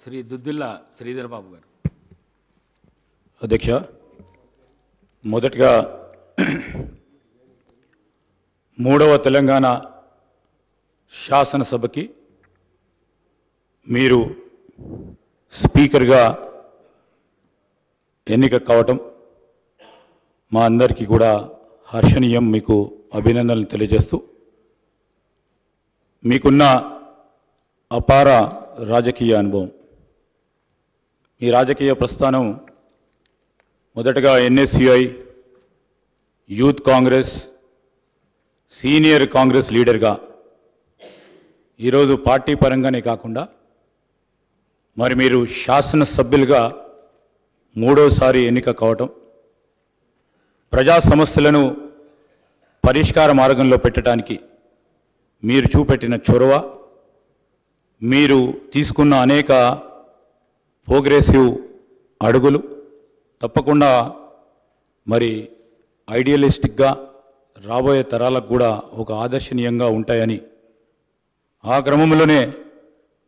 శ్రీ దుద్దిల్ల శ్రీధర్ బాబు గారు. అధ్యక్ష, మొదటగా మూడవ తెలంగాణ శాసనసభకి మీరు స్పీకర్గా ఎన్నిక కావటం మా అందరికీ కూడా హర్షణీయం. మీకు అభినందనలు తెలియజేస్తూ, మీకున్న అపార రాజకీయ అనుభవం, మీ రాజకీయ ప్రస్థానం మొదటగా NSUI, youth Congress, senior Congress లీడర్గా ఈరోజు పార్టీ పరంగానే కాకుండా మరి మీరు శాసనసభ్యులుగా మూడోసారి ఎన్నిక కావటం, ప్రజా సమస్యలను పరిష్కార మార్గంలో పెట్టడానికి మీరు చూపెట్టిన చొరవ, మీరు తీసుకున్న అనేక ప్రోగ్రెసివ్ అడుగులు తప్పకుండా మరి ఐడియలిస్టిక్గా రాబోయే తరాలకు కూడా ఒక ఆదర్శనీయంగా ఉంటాయని, ఆ క్రమంలోనే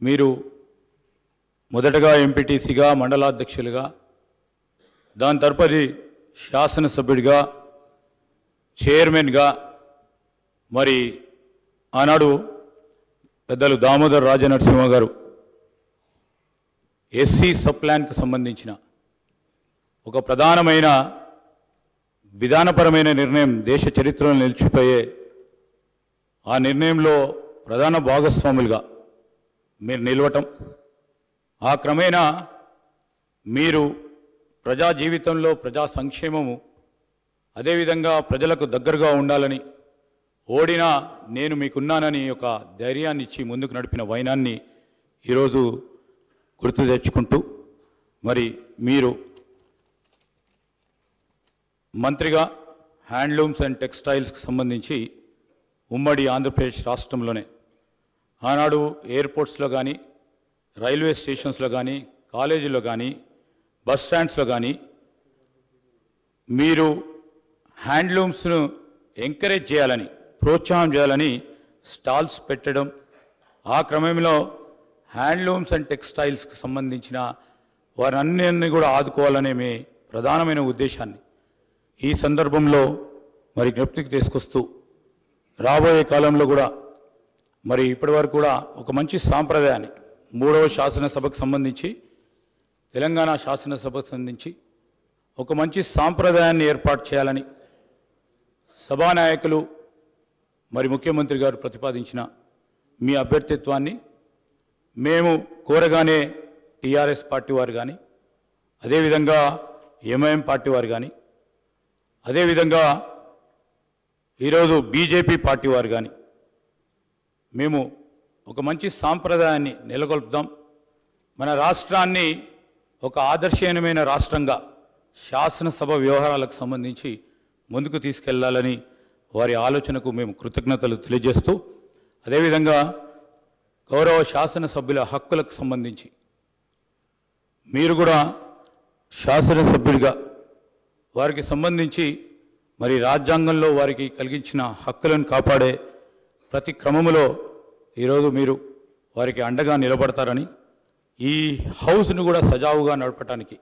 మీరు మొదటగా ఎంపీటీసీగా, మండలాధ్యక్షులుగా, దాని తదుపరి శాసనసభ్యుడిగా, చైర్మన్గా, మరి ఆనాడు పెద్దలు దామోదర్ రాజనరసింహ గారు ఎస్సీ సబ్ ప్లాన్కి సంబంధించిన ఒక ప్రధానమైన విధానపరమైన నిర్ణయం దేశ చరిత్రలో నిలిచిపోయే ఆ నిర్ణయంలో ప్రధాన భాగస్వాములుగా మీరు నిలవటం, ఆ క్రమేణా మీరు ప్రజా జీవితంలో ప్రజా సంక్షేమము, అదేవిధంగా ప్రజలకు దగ్గరగా ఉండాలని, ఓడినా నేను మీకున్నానని ఒక ధైర్యాన్ని ఇచ్చి ముందుకు నడిపిన వైనాన్ని ఈరోజు గుర్తు తెచ్చుకుంటూ, మరి మీరు మంత్రిగా హ్యాండ్లూమ్స్ అండ్ టెక్స్టైల్స్కి సంబంధించి ఉమ్మడి ఆంధ్రప్రదేశ్ రాష్ట్రంలోనే ఆనాడు ఎయిర్పోర్ట్స్లో కానీ, రైల్వే స్టేషన్స్లో కానీ, కాలేజీలో కానీ, బస్ స్టాండ్స్లో కానీ మీరు హ్యాండ్లూమ్స్ను ఎంకరేజ్ చేయాలని, ప్రోత్సాహం చేయాలని స్టాల్స్ పెట్టడం, ఆ క్రమంలో హ్యాండ్లూమ్స్ అండ్ టెక్స్టైల్స్కి సంబంధించిన వారన్నిటిని కూడా ఆదుకోవాలనే మీ ప్రధానమైన ఉద్దేశాన్ని ఈ సందర్భంలో మరి జ్ఞప్తికి తీసుకొస్తూ, రాబోయే కాలంలో కూడా మరి ఇప్పటివరకు కూడా ఒక మంచి సాంప్రదాయాన్ని మూడవ శాసనసభకు సంబంధించి, తెలంగాణ శాసనసభకు సంబంధించి ఒక మంచి సాంప్రదాయాన్ని ఏర్పాటు చేయాలని సభానాయకులు మరి ముఖ్యమంత్రి గారు ప్రతిపాదించిన మీ అభ్యర్థిత్వాన్ని మేము కోరగానే టీఆర్ఎస్ పార్టీ వారు కానీ, అదేవిధంగా ఎంఐఎం పార్టీ వారు కానీ, అదేవిధంగా ఈరోజు బీజేపీ పార్టీ వారు కానీ మేము ఒక మంచి సాంప్రదాయాన్ని నెలకొల్పుదాం, మన రాష్ట్రాన్ని ఒక ఆదర్శనీయమైన రాష్ట్రంగా శాసనసభ వ్యవహారాలకు సంబంధించి ముందుకు తీసుకెళ్లాలని వారి ఆలోచనకు మేము కృతజ్ఞతలు తెలియజేస్తూ, అదేవిధంగా గౌరవ శాసనసభ్యుల హక్కులకు సంబంధించి మీరు కూడా శాసనసభ్యుడిగా వారికి సంబంధించి మరి రాజ్యాంగంలో వారికి కలిగించిన హక్కులను కాపాడే ప్రతి క్రమంలో ఈరోజు మీరు వారికి అండగా నిలబడతారని, ఈ హౌస్ను కూడా సజావుగా నడపడానికి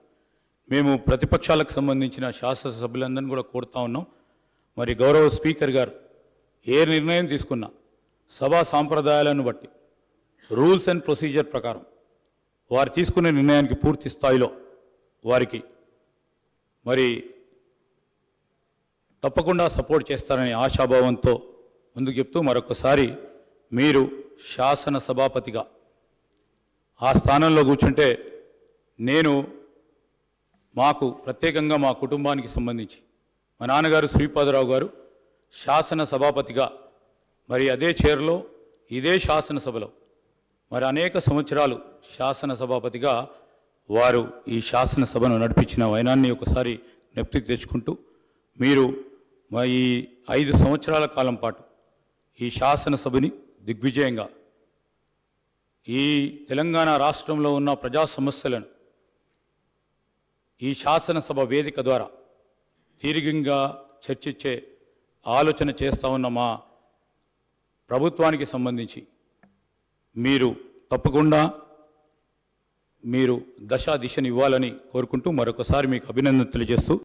మేము ప్రతిపక్షాలకు సంబంధించిన శాసనసభ్యులందరినీ కూడా కోరుతా ఉన్నాం. మరి గౌరవ స్పీకర్ గారు ఏ నిర్ణయం తీసుకున్నా సభా సాంప్రదాయాలను బట్టి, రూల్స్ అండ్ ప్రొసీజర్ ప్రకారం వారు తీసుకునే నిర్ణయానికి పూర్తి స్థాయిలో వారికి మరి తప్పకుండా సపోర్ట్ చేస్తారనే ఆశాభావంతో ముందుకు చెప్తూ, మరొకసారి మీరు శాసన సభాపతిగా ఆ స్థానంలో కూర్చుంటే నేను మాకు ప్రత్యేకంగా మా కుటుంబానికి సంబంధించి మా నాన్నగారు శ్రీపాదరావు గారు శాసన సభాపతిగా మరి అదే చైర్లో ఇదే శాసనసభలో మరి అనేక సంవత్సరాలు శాసనసభాపతిగా వారు ఈ శాసనసభను నడిపించిన వైనాన్ని ఒకసారి జ్ఞప్తికి తెచ్చుకుంటూ, మీరు ఈ 5 సంవత్సరాల కాలం పాటు ఈ శాసనసభని దిగ్విజయంగా ఈ తెలంగాణ రాష్ట్రంలో ఉన్న ప్రజా సమస్యలను ఈ శాసనసభ వేదిక ద్వారా తీరికంగా చర్చించే ఆలోచన చేస్తూ ఉన్న మా ప్రభుత్వానికి సంబంధించి మీరు తప్పకుండా మీరు దశా దిశను ఇవ్వాలని కోరుకుంటూ మరొకసారి మీకు అభినందన తెలియజేస్తూ